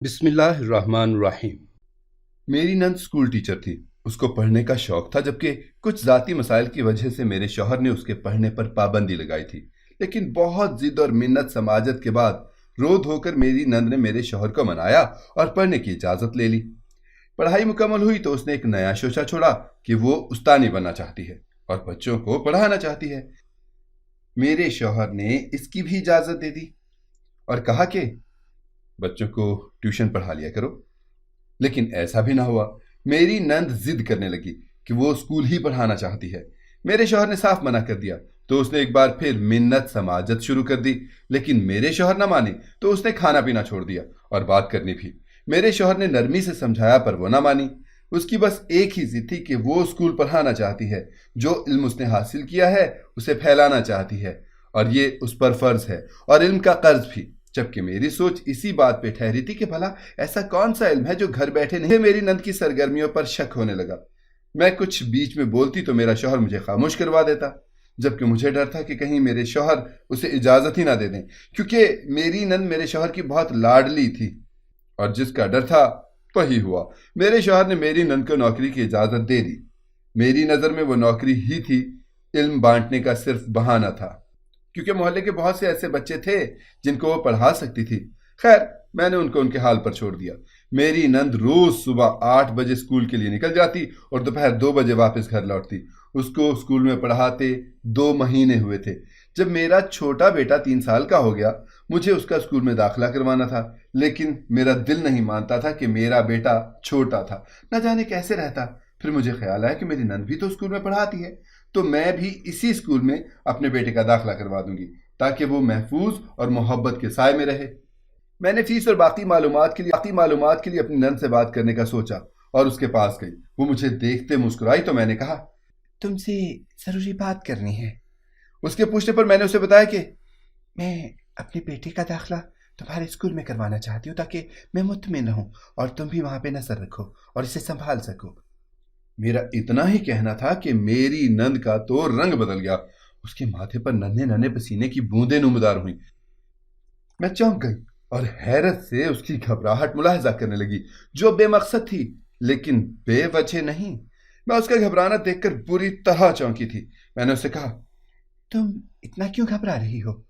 بسم اللہ الرحمن الرحیم۔ میری نند اسکول ٹیچر تھی۔ اس کو پڑھنے کا شوق تھا، جبکہ کچھ ذاتی مسائل کی وجہ سے میرے شوہر نے اس کے پڑھنے پر پابندی لگائی تھی۔ لیکن بہت ضد اور منت سماجت کے بعد رو دھو کر میری نند نے میرے شوہر کو منایا اور پڑھنے کی اجازت لے لی۔ پڑھائی مکمل ہوئی تو اس نے ایک نیا شوشہ چھوڑا کہ وہ استانی بننا چاہتی ہے اور بچوں کو پڑھانا چاہتی ہے۔ میرے شوہر نے اس کی بھی اجازت دے دی اور کہا کہ بچوں کو ٹیوشن پڑھا لیا کرو۔ لیکن ایسا بھی نہ ہوا۔ میری نند ضد کرنے لگی کہ وہ اسکول ہی پڑھانا چاہتی ہے۔ میرے شوہر نے صاف منع کر دیا تو اس نے ایک بار پھر منت سماجت شروع کر دی، لیکن میرے شوہر نہ مانے تو اس نے کھانا پینا چھوڑ دیا اور بات کرنی بھی۔ میرے شوہر نے نرمی سے سمجھایا پر وہ نہ مانی۔ اس کی بس ایک ہی ضد تھی کہ وہ اسکول پڑھانا چاہتی ہے، جو علم اس نے حاصل کیا ہے اسے پھیلانا چاہتی ہے، اور یہ اس پر فرض ہے اور علم کا قرض بھی۔ جبکہ میری سوچ اسی بات پہ ٹھہری تھی کہ بھلا ایسا کون سا علم ہے جو گھر بیٹھے نہیں۔ میری نند کی سرگرمیوں پر شک ہونے لگا۔ میں کچھ بیچ میں بولتی تو میرا شوہر مجھے خاموش کروا دیتا، جبکہ مجھے ڈر تھا کہ کہیں میرے شوہر اسے اجازت ہی نہ دے دیں، کیونکہ میری نند میرے شوہر کی بہت لاڈلی تھی، اور جس کا ڈر تھا وہی ہوا۔ میرے شوہر نے میری نند کو نوکری کی اجازت دے دی۔ میری نظر میں وہ نوکری ہی تھی، علم بانٹنے کا صرف بہانہ تھا، کیونکہ محلے کے بہت سے ایسے بچے تھے جن کو وہ پڑھا سکتی تھی۔ خیر، میں نے ان کے حال پر چھوڑ دیا۔ میری نند روز صبح 8 بجے اسکول کے لیے نکل جاتی اور دوپہر 2 بجے واپس گھر لوٹتی۔ اس کو اسکول میں پڑھاتے 2 مہینے ہوئے تھے۔ جب میرا چھوٹا بیٹا 3 سال کا ہو گیا، مجھے اس کا اسکول میں داخلہ کروانا تھا، لیکن میرا دل نہیں مانتا تھا کہ میرا بیٹا چھوٹا تھا، نہ جانے کیسے رہتا۔ پھر مجھے خیال آیا کہ میری نند بھی تو اسکول میں پڑھاتی ہے، تو میں بھی اسی اسکول میں اپنے بیٹے کا داخلہ کروا دوں گی تاکہ وہ محفوظ اور محبت کے سائے میں رہے۔ میں نے فیس اور باقی معلومات کے لیے اپنی نند سے بات کرنے کا سوچا اور اس کے پاس گئی۔ وہ مجھے دیکھتے مسکرائی تو میں نے کہا، تم سے ضروری بات کرنی ہے۔ اس کے پوچھنے پر میں نے اسے بتایا کہ میں اپنے بیٹے کا داخلہ تمہارے اسکول میں کروانا چاہتی ہوں تاکہ میں مطمئن رہوں اور تم بھی وہاں پہ نظر رکھو اور اسے سنبھال سکو۔ میرا اتنا ہی کہنا تھا کہ میری نند کا تو رنگ بدل گیا۔ اس کے ماتھے پر ننھے ننھے پسینے کی بوندیں نمودار ہوئیں۔ میں چونک گئی اور حیرت سے اس کی گھبراہٹ ملاحظہ کرنے لگی، جو بے مقصد تھی لیکن بے وجہ نہیں۔ میں اس کا گھبرانا دیکھ کر بری طرح چونکی تھی۔ میں نے اسے کہا، تم اتنا کیوں گھبرا رہی ہو؟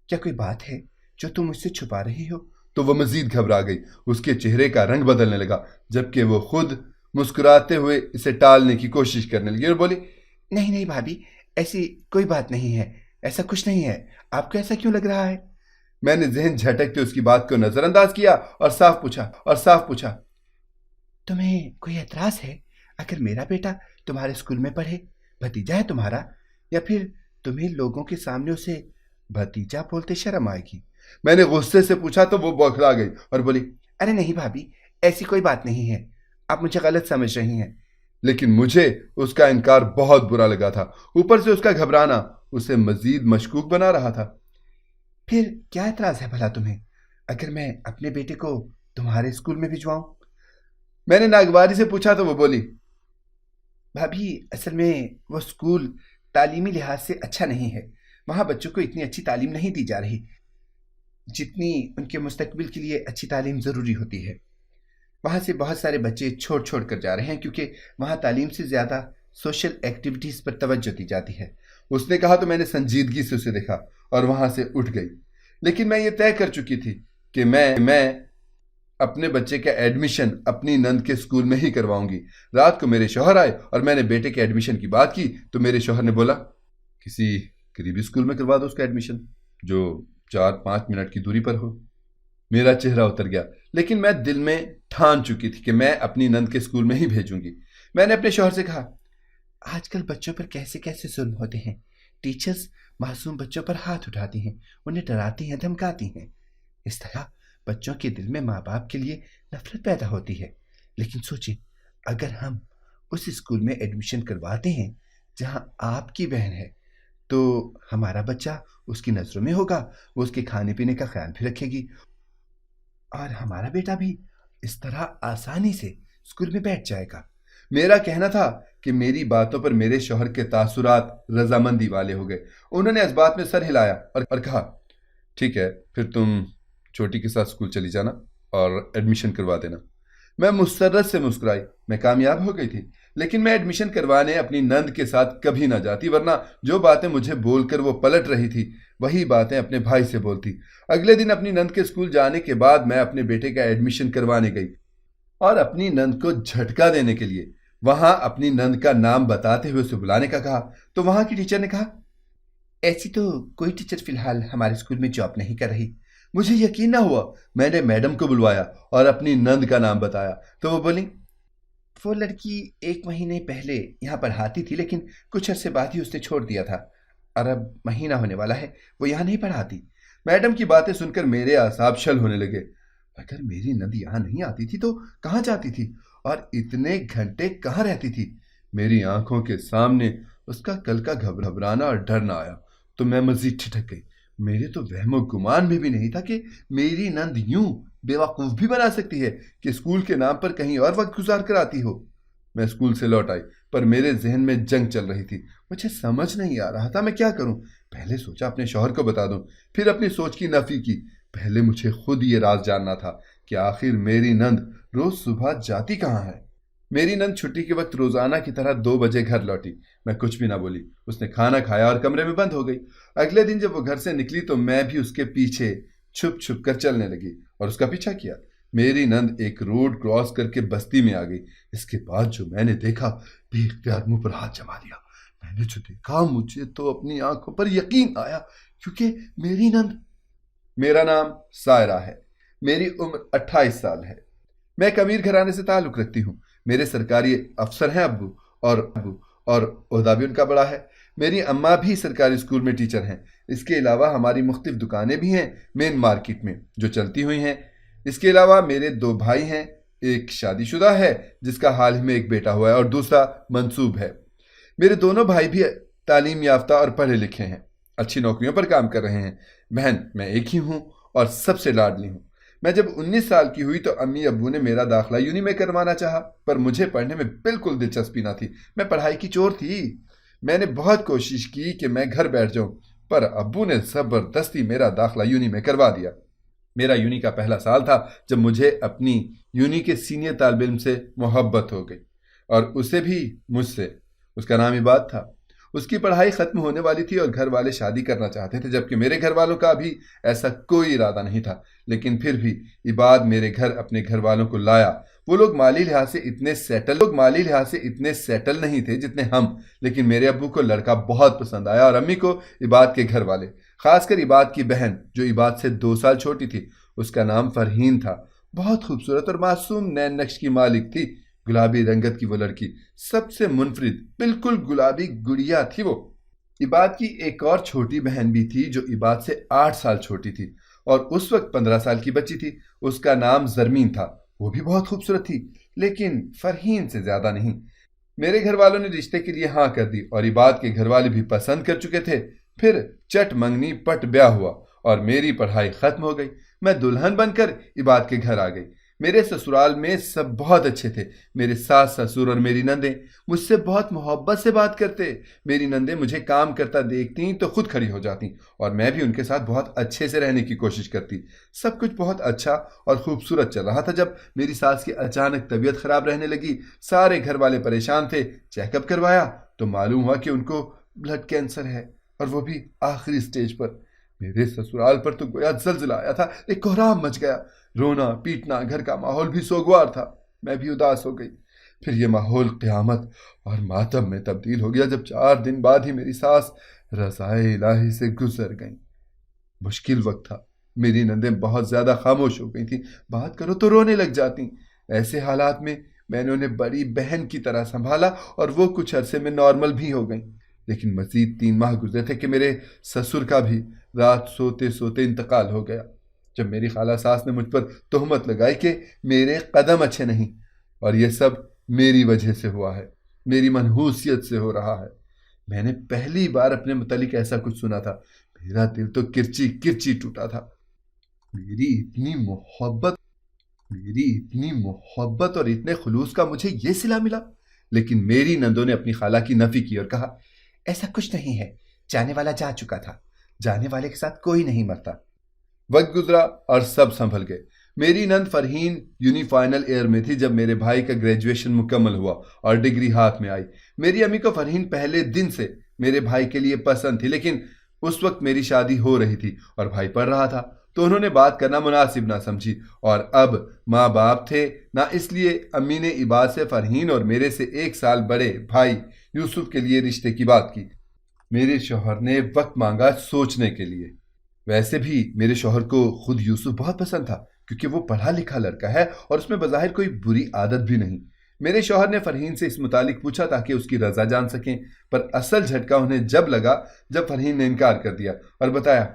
کیا کوئی بات ہے جو تم مجھ سے چھپا رہی ہو؟ تو وہ مزید گھبرا گئی۔ اس کے چہرے کا رنگ بدلنے لگا، جبکہ وہ خود مسکراتے ہوئے اسے ٹالنے کی کوشش کرنے لگی اور بولی، نہیں بھابھی، ایسی کوئی بات نہیں ہے، ایسا کچھ نہیں ہے، آپ کو ایسا کیوں لگ رہا ہے؟ میں نے ذہن جھٹکتے اس کی بات کو نظر انداز کیا اور صاف پوچھا، تمہیں کوئی اعتراض ہے اگر میرا بیٹا تمہارے اسکول میں پڑھے؟ بھتیجا ہے تمہارا، یا پھر تمہیں لوگوں کے سامنے اسے بھتیجا بولتے شرم آئے گی؟ میں نے غصے سے پوچھا تو وہ بوکھلا گئی اور بولی، ارے نہیں بھابھی، ایسی کوئی بات نہیں ہے، آپ مجھے غلط سمجھ رہی ہیں۔ لیکن مجھے اس کا انکار بہت برا لگا تھا۔ اوپر سے اس کا گھبرانا اسے مزید مشکوک بنا رہا تھا۔ پھر کیا اعتراض ہے بھلا تمہیں اگر میں اپنے بیٹے کو تمہارے اسکول میں بھجواؤں؟ میں نے ناگواری سے پوچھا تو وہ بولی، بھابھی اصل میں وہ اسکول تعلیمی لحاظ سے اچھا نہیں ہے، وہاں بچوں کو اتنی اچھی تعلیم نہیں دی جا رہی جتنی ان کے مستقبل کے لیے اچھی تعلیم ضروری ہوتی ہے۔ وہاں سے بہت سارے بچے چھوڑ کر جا رہے ہیں کیونکہ وہاں تعلیم سے زیادہ سوشل ایکٹیویٹیز پر توجہ دی جاتی ہے۔ اس نے کہا تو میں نے سنجیدگی سے اسے دیکھا اور وہاں سے اٹھ گئی۔ لیکن میں یہ طے کر چکی تھی کہ میں اپنے بچے کا ایڈمیشن اپنی نند کے اسکول میں ہی کرواؤں گی۔ رات کو میرے شوہر آئے اور میں نے بیٹے کے ایڈمیشن کی بات کی تو میرے شوہر نے بولا، کسی قریبی اسکول میں کروا دو اس کا ایڈمیشن جو 4-5 منٹ کی دوری پر ہو۔ میرا چہرہ اتر گیا، لیکن میں دل میں ٹھان چکی تھی کہ میں اپنی نند کے اسکول میں ہی بھیجوں گی۔ میں نے اپنے شوہر سے کہا، آج کل بچوں پر کیسے ظلم ہوتے ہیں۔ ٹیچرز معصوم بچوں پر ہاتھ اٹھاتی ہیں، انہیں ڈراتی ہیں، دھمکاتی ہیں۔ اس طرح بچوں کے دل میں ماں باپ کے لیے نفرت پیدا ہوتی ہے۔ لیکن سوچیں، اگر ہم اس اسکول میں ایڈمیشن کرواتے ہیں جہاں آپ کی بہن ہے تو ہمارا بچہ اس کی نظروں میں ہوگا، وہ اس کے کھانے پینے کا خیال بھی رکھے گی، اور ہمارا بیٹا بھی اس طرح آسانی سے اسکول میں بیٹھ جائے گا۔ میرا کہنا تھا کہ میری باتوں پر میرے شوہر کے تاثرات رضامندی والے ہو گئے۔ انہوں نے اس بات میں سر ہلایا اور کہا، ٹھیک ہے، پھر تم چھوٹی کے ساتھ اسکول چلی جانا اور ایڈمیشن کروا دینا۔ میں مسرت سے مسکرائی۔ میں کامیاب ہو گئی تھی، لیکن میں ایڈمیشن کروانے اپنی نند کے ساتھ کبھی نہ جاتی، ورنہ جو باتیں مجھے بول کر وہ پلٹ رہی تھی وہی باتیں اپنے بھائی سے بولتی۔ اگلے دن اپنی نند کے اسکول جانے کے بعد میں اپنے بیٹے کا ایڈمیشن کروانے گئی اور اپنی نند کو جھٹکا دینے کے لیے وہاں اپنی نند کا نام بتاتے ہوئے اسے بلانے کا کہا تو وہاں کی ٹیچر نے کہا، ایسی تو کوئی ٹیچر فی الحال ہمارے اسکول میں جاب نہیں کر رہی۔ مجھے یقین نہ ہوا۔ میں نے میڈم کو بلوایا اور اپنی نند کا نام بتایا تو وہ بولی، وہ لڑکی 1 مہینے پہلے یہاں پڑھاتی تھی، لیکن کچھ عرصے بعد ہی اس نے چھوڑ دیا تھا، اور اب مہینہ ہونے والا ہے وہ یہاں نہیں پڑھاتی۔ میڈم کی باتیں سن کر میرے اعصاب شل ہونے لگے۔ اگر میری نند یہاں نہیں آتی تھی تو کہاں جاتی تھی اور اتنے گھنٹے کہاں رہتی تھی؟ میری آنکھوں کے سامنے اس کا کل کا گھبرانا اور ڈر نہ آیا تو میں مزید ٹھٹک گئی۔ میرے تو وہم و گمان میں بھی نہیں تھا کہ میری نند یوں بے وقوف بھی بنا سکتی ہے کہ اسکول کے نام پر کہیں اور وقت گزار کر آتی ہو۔ میں اسکول سے لوٹ آئی، پر میرے ذہن میں جنگ چل رہی تھی۔ مجھے سمجھ نہیں آ رہا تھا میں کیا کروں۔ پہلے سوچا اپنے شوہر کو بتا دوں، پھر اپنی سوچ کی نفی کی۔ پہلے مجھے خود یہ راز جاننا تھا کہ آخر میری نند روز صبح جاتی کہاں ہے۔ میری نند چھٹی کے وقت روزانہ کی طرح 2 بجے گھر لوٹی۔ میں کچھ بھی نہ بولی۔ اس نے کھانا کھایا اور کمرے میں بند ہو گئی۔ اگلے دن جب وہ گھر سے نکلی تو میں بھی اس کے پیچھے چھپ چھپ کر چلنے لگی اور اس کا پیچھا کیا۔ میری نند ایک روڈ کراس کر کے بستی میں آ گئی۔ اس کے بعد جو میں نے دیکھا، بے اختیار منہ پر ہاتھ جما دیا۔ میں نے جو دیکھا مجھے تو اپنی آنکھوں پر یقین آیا، کیونکہ میری نند… میرا نام سائرہ ہے، میری عمر 28 سال ہے۔ میں ایک امیر گھرانے سے تعلق رکھتی ہوں۔ میرے سرکاری افسر ہیں ابو اور عہدہ بھی ان کا بڑا ہے۔ میری اماں بھی سرکاری اسکول میں ٹیچر ہیں۔ اس کے علاوہ ہماری مختلف دکانیں بھی ہیں مین مارکیٹ میں جو چلتی ہوئی ہیں۔ اس کے علاوہ میرے 2 بھائی ہیں، ایک شادی شدہ ہے جس کا حال ہی میں ایک بیٹا ہوا ہے اور دوسرا منصوب ہے۔ میرے دونوں بھائی بھی تعلیم یافتہ اور پڑھے لکھے ہیں، اچھی نوکریوں پر کام کر رہے ہیں۔ بہن میں ایک ہی ہوں اور سب سے لاڈلی ہوں۔ میں جب 19 سال کی ہوئی تو امی ابو نے میرا داخلہ یونی میں کروانا چاہا، پر مجھے پڑھنے میں بالکل دلچسپی نہ تھی۔ میں پڑھائی کی چور تھی۔ میں نے بہت کوشش کی کہ میں گھر بیٹھ جاؤں، پر ابو نے زبردستی میرا داخلہ یونی میں کروا دیا۔ میرا یونی کا پہلا سال تھا جب مجھے اپنی یونی کے سینئر طالب علم سے محبت ہو گئی، اور اسے بھی مجھ سے۔ اس کا نام عباد تھا۔ اس کی پڑھائی ختم ہونے والی تھی اور گھر والے شادی کرنا چاہتے تھے، جبکہ میرے گھر والوں کا بھی ایسا کوئی ارادہ نہیں تھا۔ لیکن پھر بھی عباد میرے گھر اپنے گھر والوں کو لایا۔ وہ لوگ مالی لحاظ سے اتنے سیٹل نہیں تھے جتنے ہم، لیکن میرے ابو کو لڑکا بہت پسند آیا اور امی کو عباد کے گھر والے، خاص کر عباد کی بہن جو عباد سے 2 سال چھوٹی تھی۔ اس کا نام فرحین تھا۔ بہت خوبصورت اور معصوم نین نقش کی مالک تھی۔ گلابی رنگت کی وہ لڑکی سب سے منفرد بالکل گلابی گڑیا تھی۔ وہ عباد کی ایک اور چھوٹی بہن بھی تھی جو عباد سے 8 سال چھوٹی تھی اور اس وقت 15 سال کی بچی تھی۔ اس کا نام زرمین تھا۔ وہ بھی بہت خوبصورت تھی، لیکن فرحین سے زیادہ نہیں۔ میرے گھر والوں نے رشتے کے لیے ہاں کر دی اور عباد کے گھر والے بھی پسند کر چکے تھے۔ پھر چٹ منگنی پٹ بیاہ ہوا اور میری پڑھائی ختم ہو گئی۔ میں دلہن بن کر عباد کے گھر آ گئی۔ میرے سسرال میں سب بہت اچھے تھے۔ میرے ساس سسر اور میری نندیں مجھ سے بہت محبت سے بات کرتے۔ میری نندیں مجھے کام کرتا دیکھتیں تو خود کھڑی ہو جاتی اور میں بھی ان کے ساتھ بہت اچھے سے رہنے کی کوشش کرتی۔ سب کچھ بہت اچھا اور خوبصورت چل رہا تھا جب میری ساس کی اچانک طبیعت خراب رہنے لگی۔ سارے گھر والے پریشان تھے۔ چیک اپ کروایا تو معلوم ہوا کہ ان کو بلڈ کینسر ہے، اور وہ بھی آخری سٹیج پر۔ میرے سسرال پر تو گویا زلزلہ آیا تھا، ایک کوہرام مچ گیا۔ رونا پیٹنا، گھر کا ماحول بھی سوگوار تھا۔ میں بھی اداس ہو گئی۔ پھر یہ ماحول قیامت اور ماتم میں تبدیل ہو گیا جب 4 دن بعد ہی میری ساس رضائے الہی سے گزر گئیں۔ مشکل وقت تھا۔ میری نندیں بہت زیادہ خاموش ہو گئی تھیں، بات کرو تو رونے لگ جاتی۔ ایسے حالات میں میں نے انہیں بڑی بہن کی طرح سنبھالا اور وہ کچھ عرصے میں نارمل بھی ہو گئیں۔ لیکن مزید 3 ماہ گزرے تھے کہ میرے سسر کا بھی رات سوتے سوتے انتقال ہو گیا۔ جب میری خالہ ساس نے مجھ پر تہمت لگائی کہ میرے قدم اچھے نہیں، اور یہ سب میری وجہ سے ہوا ہے، میری منحوسیت سے ہو رہا ہے۔ میں نے پہلی بار اپنے متعلق ایسا کچھ سنا تھا۔ میرا دل تو کرچی کرچی ٹوٹا تھا۔ میری اتنی محبت اور اتنے خلوص کا مجھے یہ صلہ ملا۔ لیکن میری نندوں نے اپنی خالہ کی نفی کی اور کہا، ایسا کچھ نہیں ہے، جانے والا جا چکا تھا، جانے والے کے ساتھ کوئی نہیں مرتا۔ وقت گزرا اور سب سنبھل گئے۔ میری نند فرحین یونی فائنل ایئر میں تھی جب میرے بھائی کا گریجویشن مکمل ہوا اور ڈگری ہاتھ میں آئی۔ میری امی کو فرحین پہلے دن سے میرے بھائی کے لیے پسند تھی، لیکن اس وقت میری شادی ہو رہی تھی اور بھائی پڑھ رہا تھا، تو انہوں نے بات کرنا مناسب نہ سمجھی، اور اب ماں باپ تھے نہ، اس لیے امی نے عباد سے فرحین اور میرے سے 1 سال بڑے بھائی یوسف کے لیے رشتے کی بات کی۔ میرے شوہر نے وقت مانگا سوچنے کے لیے۔ ویسے بھی میرے شوہر کو خود یوسف بہت پسند تھا، کیونکہ وہ پڑھا لکھا لڑکا ہے اور اس میں بظاہر کوئی بری عادت بھی نہیں۔ میرے شوہر نے فرحین سے اس متعلق پوچھا تاکہ اس کی رضا جان سکیں، پر اصل جھٹکا انہیں جب لگا جب فرحین نے انکار کر دیا اور بتایا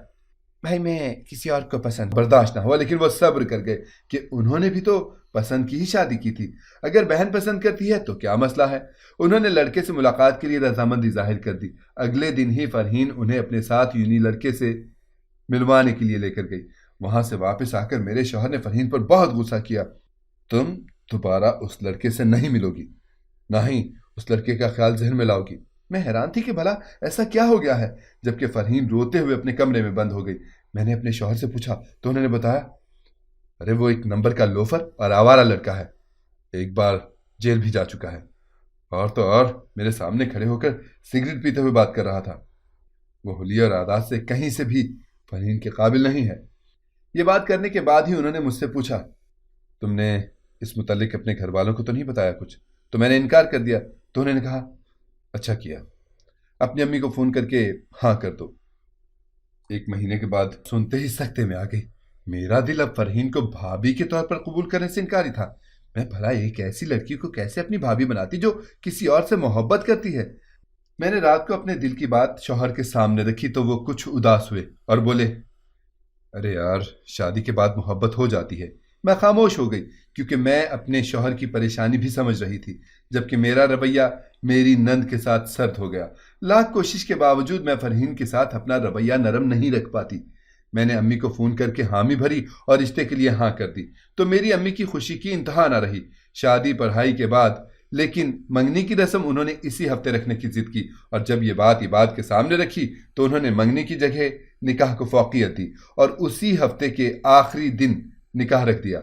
بھائی میں کسی اور کو پسند برداشت نہ ہوا، لیکن وہ صبر کر گئے کہ انہوں نے بھی تو پسند کی ہی شادی کی تھی۔ اگر بہن پسند کرتی ہے تو کیا مسئلہ ہے؟ انہوں نے لڑکے سے ملاقات کے لیے رضامندی ظاہر کر دی۔ اگلے دن ہی فرحین انہیں اپنے ساتھ یونی لڑکے سے ملوانے کے لیے لے کر گئی۔ وہاں سے واپس آ کر میرے شوہر نے فرحین پر بہت غصہ کیا۔ تم دوبارہ اس لڑکے سے نہیں ملو گی، نہ ہی اس لڑکے کا خیال ذہن میں لاؤ گی۔ میں حیران تھی کہ بھلا ایسا کیا ہو گیا ہے، جبکہ فرحین روتے ہوئے اپنے کمرے میں بند ہو گئی۔ میں نے اپنے شوہر سے پوچھا تو انہوں نے بتایا، ارے وہ ایک نمبر کا لوفر اور آوارہ لڑکا ہے، ایک بار جیل بھی جا چکا ہے، اور تو اور میرے سامنے کھڑے ہو کر سگریٹ پیتے ہوئے بات کر رہا تھا۔ وہ حلیہ اور عادات سے کہیں سے بھی فرحین کے قابل نہیں ہے۔ یہ بات کرنے کے بعد ہی انہوں نے مجھ سے پوچھا، تم نے اس متعلق اپنے گھر والوں کو تو نہیں بتایا کچھ؟ تو میں نے انکار کر دیا۔ تو انہوں نے کہا، اچھا کیا، اپنی امی کو فون کر کے ہاں کر دو۔ 1 مہینے کے بعد سنتے ہی سکتے میں آ گئی۔ میرا دل اب فرحین کو بھابھی کے طور پر قبول کرنے سے انکاری تھا۔ میں بھلا ایک ایسی لڑکی کو کیسے اپنی بھابھی بناتی جو کسی اور سے محبت کرتی ہے؟ میں نے رات کو اپنے دل کی بات شوہر کے سامنے رکھی تو وہ کچھ اداس ہوئے اور بولے، ارے یار، شادی کے بعد محبت ہو جاتی ہے۔ میں خاموش ہو گئی، کیونکہ میں اپنے شوہر کی پریشانی بھی سمجھ رہی تھی، جبکہ میرا رویہ میری نند کے ساتھ سرد ہو گیا۔ لاکھ کوشش کے باوجود میں فرحین کے ساتھ اپنا رویہ نرم نہیں رکھ پاتی۔ میں نے امی کو فون کر کے حامی بھری اور رشتے کے لیے ہاں کر دی، تو میری امی کی خوشی کی انتہا نہ رہی۔ شادی پڑھائی کے بعد، لیکن منگنی کی رسم انہوں نے اسی ہفتے رکھنے کی ضد کی، اور جب یہ بات عباد کے سامنے رکھی تو انہوں نے منگنی کی جگہ نکاح کو فوقیت دی اور اسی ہفتے کے آخری دن نکاح رکھ دیا۔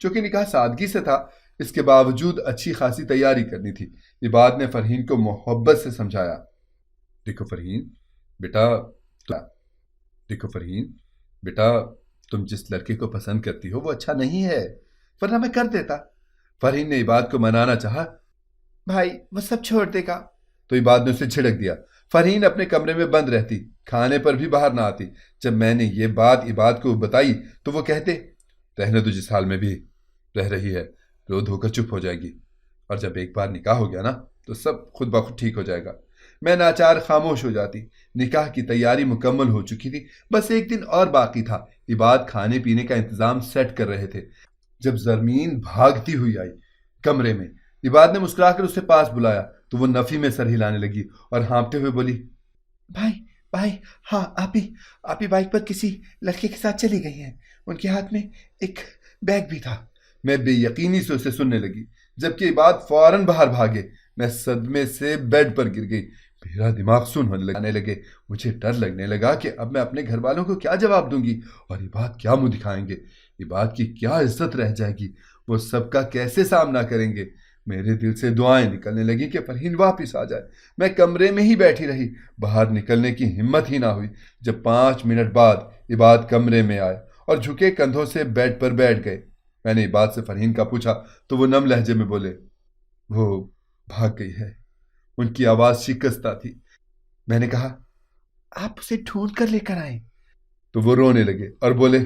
چونکہ نکاح سادگی سے تھا، اس کے باوجود اچھی خاصی تیاری کرنی تھی۔ عباد نے فرحین کو محبت سے سمجھایا، دیکھو فرحین بیٹا، تم جس لڑکے کو پسند کرتی ہو وہ اچھا نہیں ہے، ورنہ میں کر دیتا۔ فرحین نے عباد کو منانا چاہا، بھائی وہ سب چھوڑ دے گا، تو عباد نے اسے جھڑک دیا۔ فرحین اپنے کمرے میں بند رہتی، کھانے پر بھی باہر نہ آتی۔ جب میں نے یہ بات عباد کو بتائی تو وہ کہتے، رہنے تو جس حال میں بھی رہ رہی ہے، رو دھو کر چپ ہو جائے گی، اور جب ایک بار نکاح ہو گیا نا تو سب خود بخود ٹھیک ہو جائے گا۔ میں ناچار خاموش ہو جاتی۔ نکاح کی تیاری مکمل ہو چکی تھی، بس 1 دن اور باقی تھا۔ عباد کھانے پینے کا انتظام سیٹ کر رہے تھے جب زرمین بھاگتی ہوئی آئی کمرے میں۔ عباد نے مسکرا کر اسے پاس بلایا تو وہ نفی میں سر ہلانے لگی اور ہانپتے ہوئے بولی، بھائی ہاں، آپ ہی بائک پر کسی لڑکے کے ساتھ چلی گئی ہیں، ان کے ہاتھ میں ایک بیگ بھی تھا۔ میں بے یقینی سے اسے سننے لگی، جبکہ عباد فوراً باہر بھاگے۔ میں صدمے سے بیڈ پر گر گئی، میرا دماغ سن ہونے لگے۔ مجھے ڈر لگنے لگا کہ اب میں اپنے گھر والوں کو کیا جواب دوں گی، اور عباد کیا منہ دکھائیں گے، عباد کی کیا عزت رہ جائے گی، وہ سب کا کیسے سامنا کریں گے۔ میرے دل سے دعائیں نکلنے لگیں کہ فرحین واپس آ جائے۔ میں کمرے میں ہی بیٹھی رہی، باہر نکلنے کی ہمت ہی نہ ہوئی۔ جب 5 منٹ بعد عباد کمرے میں آئے اور جھکے کندھوں سے بیڈ پر بیٹھ گئے۔ میں نے عباد سے فرحین کا پوچھا تو وہ نم لہجے میں بولے، وہ بھاگ گئی ہے۔ ان کی آواز شکستہ تھی۔ میں نے کہا، آپ اسے ڈھونڈ کر لے کر آئیں۔ تو وہ رونے لگے اور بولے،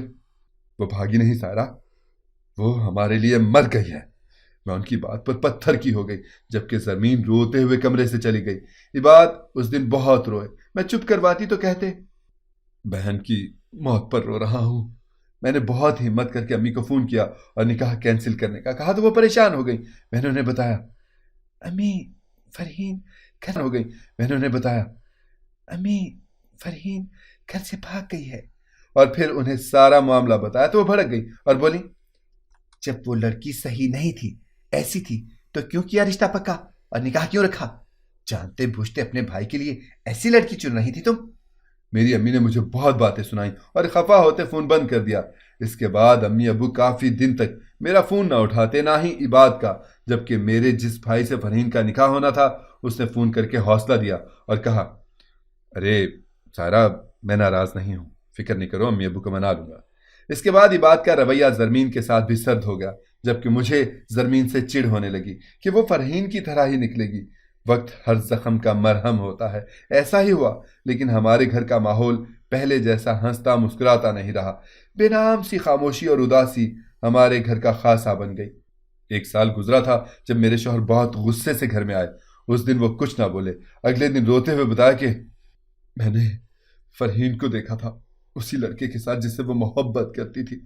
وہ بھاگی نہیں سائرہ، وہ ہمارے لیے مر گئی ہے۔ میں ان کی بات پر پتھر کی ہو گئی، جبکہ زمین روتے ہوئے کمرے سے چلی گئی۔ عباد اس دن بہت روئے۔ میں چپ کرواتی تو کہتے، بہن کی موت پر رو رہا ہوں۔ میں نے بہت ہمت کر کے امی کو فون کیا اور نکاح کینسل کرنے کا کہا تو وہ پریشان ہو گئی۔ میں نے انہیں بتایا، امی فرحین گھر سے بھاگ گئی ہے۔ اور پھر انہیں سارا معاملہ بتایا تو وہ بھڑک گئی اور بولی، جب وہ لڑکی صحیح نہیں تھی، ایسی تھی، تو کیوں کیا رشتہ پکا اور نکاح کیوں رکھا؟ جانتے بوجھتے اپنے بھائی کے لیے ایسی لڑکی چن رہی تھی تم۔ میری امی نے مجھے بہت باتیں سنائیں اور خفا ہوتے فون بند کر دیا۔ اس کے بعد امی ابو کافی دن تک میرا فون نہ اٹھاتے، نہ ہی عباد کا، جبکہ میرے جس بھائی سے فرحین کا نکاح ہونا تھا اس نے فون کر کے حوصلہ دیا اور کہا، ارے سائرہ، میں ناراض نہیں ہوں، فکر نہیں کرو، امی ابو کو منا لوں گا۔ اس کے بعد عباد کا رویہ زرمین کے ساتھ بھی سرد ہو گیا، جبکہ مجھے زرمین سے چڑ ہونے لگی کہ وہ فرحین کی طرح ہی نکلے گی۔ وقت ہر زخم کا مرہم ہوتا ہے، ایسا ہی ہوا، لیکن ہمارے گھر کا ماحول پہلے جیسا ہنستا مسکراتا نہیں رہا۔ بے نام سی خاموشی اور اداسی ہمارے گھر کا خاصا بن گئی۔ ایک سال گزرا تھا جب میرے شوہر بہت غصے سے گھر میں آئے۔ اس دن وہ کچھ نہ بولے، اگلے دن روتے ہوئے بتایا کہ میں نے فرحین کو دیکھا تھا، اسی لڑکے کے ساتھ جس سے وہ محبت کرتی تھی۔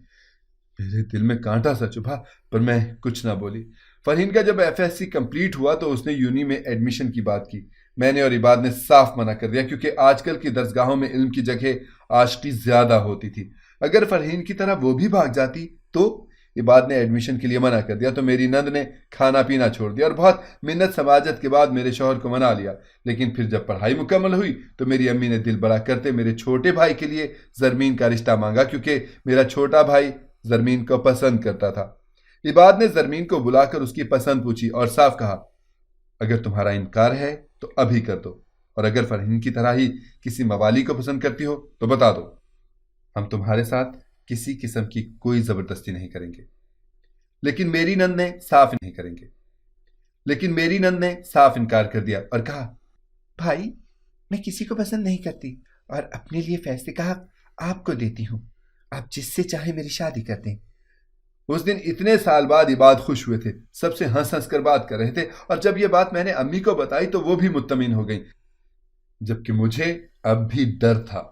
میرے دل میں کانٹا سا چبھا، پر میں کچھ نہ بولی۔ فرحین کا جب FSC کمپلیٹ ہوا تو اس نے یونی میں ایڈمیشن کی بات کی۔ میں نے اور عباد نے صاف منع کر دیا، کیونکہ آج کل کی درسگاہوں میں علم کی جگہ عاشقی زیادہ ہوتی تھی۔ اگر فرحین کی طرح وہ بھی بھاگ جاتی تو عباد نے ایڈمیشن کے لیے منع کر دیا، تو میری نند نے کھانا پینا چھوڑ دیا اور بہت منت سماجت کے بعد میرے شوہر کو منا لیا۔ لیکن پھر جب پڑھائی مکمل ہوئی تو میری امی نے دل بڑا کرتے میرے چھوٹے بھائی کے لیے زرمین کا رشتہ مانگا، کیونکہ میرا چھوٹا بھائی زرمین کو پسند کرتا تھا۔ عباد نے زرمین کو بلا کر اس کی پسند پوچھی اور صاف کہا، اگر تمہارا انکار ہے تو ابھی کر دو، اور اگر فرحین کی طرح ہی کسی موالی کو پسند کرتی ہو تو بتا دو، ہم تمہارے ساتھ کسی قسم کی کوئی زبردستی نہیں کریں گے۔ لیکن میری نند نے صاف انکار کر دیا اور کہا، بھائی، میں کسی کو پسند نہیں کرتی اور اپنے لیے فیصلے کا حق آپ کو دیتی ہوں، آپ جس سے چاہے میری شادی کر دیں۔ اس دن اتنے سال بعد عباد خوش ہوئے تھے، سب سے ہنس ہنس کر بات کر رہے تھے، اور جب یہ بات میں نے امی کو بتائی تو وہ بھی مطمئن ہو گئی، جبکہ مجھے اب بھی ڈر تھا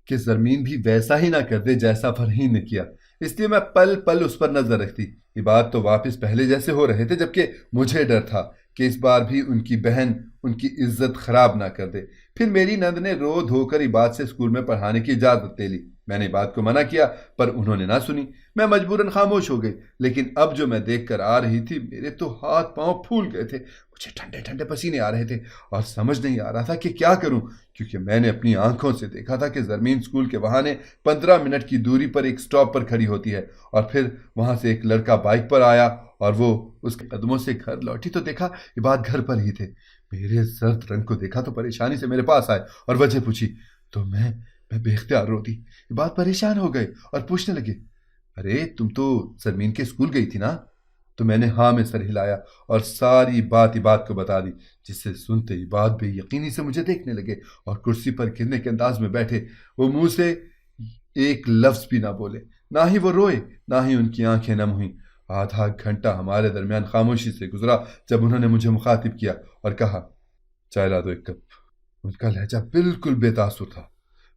کہ زرمین بھی ویسا ہی نہ کر دے جیسا فرحین نے کیا۔ اس لیے میں پل پل اس پر نظر رکھتی۔ عباد تو واپس پہلے جیسے ہو رہے تھے، جبکہ مجھے ڈر تھا کہ اس بار بھی ان کی بہن ان کی عزت خراب نہ کر دے۔ پھر میری نند نے رو دھو کر عباد سے اسکول میں پڑھانے کی اجازت لے لی۔ میں نے عباد کو منع کیا، پر انہوں نے نہ سنی۔ میں مجبوراً خاموش ہو گئی، لیکن اب جو میں دیکھ کر آ رہی تھی، میرے تو ہاتھ پاؤں پھول گئے تھے، مجھے ٹھنڈے ٹھنڈے پسینے آ رہے تھے، اور سمجھ نہیں آ رہا تھا کہ کیا کروں، کیونکہ میں نے اپنی آنکھوں سے دیکھا تھا کہ زرمین اسکول کے بہانے 15 منٹ کی دوری پر ایک سٹاپ پر کھڑی ہوتی ہے، اور پھر وہاں سے ایک لڑکا بائک پر آیا اور وہ اس کے قدموں سے گھر لوٹی تو دیکھا عباد گھر پر ہی تھے۔ میرے زرد رنگ کو دیکھا تو پریشانی سے میرے پاس آئے اور وجہ پوچھی، تو میں بے اختیار رو دی۔ عباد پریشان ہو گئے اور پوچھنے لگے، ارے تم تو زرمین کے اسکول گئی تھی نا؟ تو میں نے ہاں میں سر ہلایا اور ساری بات عباد کو بتا دی، جس سے سنتے عباد بے یقینی سے مجھے دیکھنے لگے اور کرسی پر گرنے کے انداز میں بیٹھے۔ وہ منہ سے ایک لفظ بھی نہ بولے، نہ ہی وہ روئے، نہ ہی ان کی آنکھیں نم ہوئیں۔ آدھا گھنٹہ ہمارے درمیان خاموشی سے گزرا، جب انہوں نے مجھے مخاطب کیا اور کہا، چائے لا دو ایک کپ۔ ان کا لہجہ بالکل بے تاثر تھا۔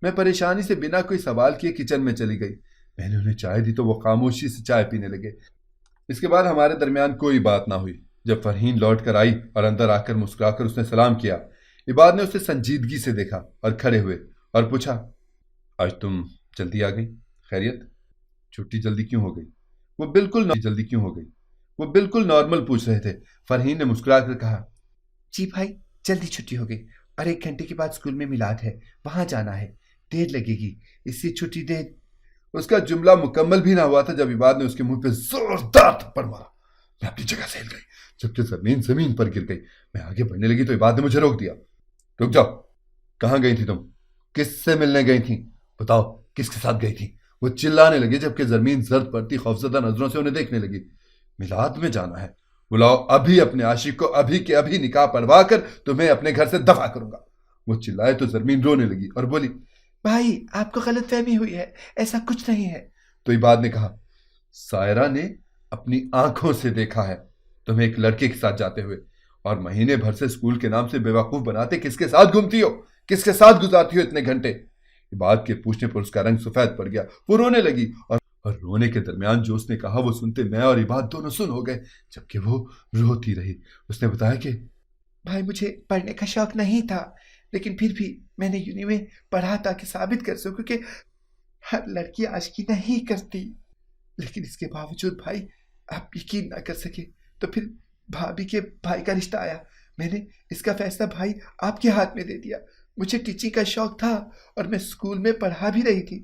میں پریشانی سے بنا کوئی سوال کیے کچن میں چلی گئی۔ میں نے انہیں چائے دی تو وہ خاموشی سے چائے پینے لگے۔ اس کے بعد ہمارے درمیان کوئی بات نہ ہوئی۔ جب فرحین لوٹ کر آئی اور اندر آ کر مسکرا کر اس نے سلام کیا، عباد نے اسے سنجیدگی سے دیکھا اور کھڑے ہوئے اور پوچھا، آج تم جلدی آ گئی، خیریت؟ چھٹی جلدی کیوں ہو گئی؟ وہ بالکل نارمل پوچھ رہے تھے۔ فرحین نے مسکرا کر کہا، جی بھائی، جلدی چھٹی ہو گئی، اور 1 گھنٹے کے بعد اسکول میں میلاد ہے، وہاں جانا ہے، دیر لگے گی، اس سے چھٹی دے۔ اس کا جملہ مکمل بھی نہ ہوا تھا جب عباد نے اس کے منہ پہ زوردار تھپڑ مارا۔ میں اپنی جگہ سے ہل گئی، جبکہ زمین پر گر گئی۔ میں آگے بڑھنے لگی تو عباد نے مجھے روک دیا۔ رک جاؤ، کہاں گئی تھی تم؟ کس سے ملنے گئی تھی؟ بتاؤ کس کے ساتھ گئی تھی؟ وہ چلانے لگے، جبکہ زرمین زرد پڑتی خوفزدہ نظروں سے انہیں دیکھنے لگی۔ میلاد میں جانا ہے، بلاؤ ابھی اپنے عاشق کو، ابھی کے ابھی نکاح پڑھوا کر تمہیں اپنے گھر سے دفع کروں گا۔ وہ چلائے تو زرمین رونے لگی اور بولی، بھائی آپ کو غلط فہمی ہوئی ہے، ایسا کچھ نہیں ہے۔ تو عباد نے کہا، سائرہ نے اپنی آنکھوں سے دیکھا ہے تمہیں ایک لڑکے کے ساتھ جاتے ہوئے، اور مہینے بھر سے اسکول کے نام سے بے وقوف بناتے کس کے ساتھ گھومتی ہو، کس کے ساتھ گزارتی ہو اتنے گھنٹے؟ عباد کے پوچھنے پر اس کا رنگ سفید پڑ گیا، وہ رونے لگی، اور رونے کے درمیان جو اس نے کہا وہ سنتے میں اور عباد دونوں سن ہو گئے، جبکہ وہ روتی رہی۔ اس نے بتایا کہ بھائی مجھے پڑھنے کا شوق نہیں تھا، لیکن پھر بھی میں نے یونی میں پڑھا تاکہ ثابت کر سکوں کہ ہر لڑکی عاشقی نہیں کرتی، لیکن اس کے باوجود بھائی آپ یقین نہ کر سکے تو پھر بھابھی کے بھائی کا رشتہ آیا۔ میں نے اس کا فیصلہ بھائی آپ کے ہاتھ میں دے دیا۔ مجھے ٹیچنگ کا شوق تھا اور میں اسکول میں پڑھا بھی رہی تھی۔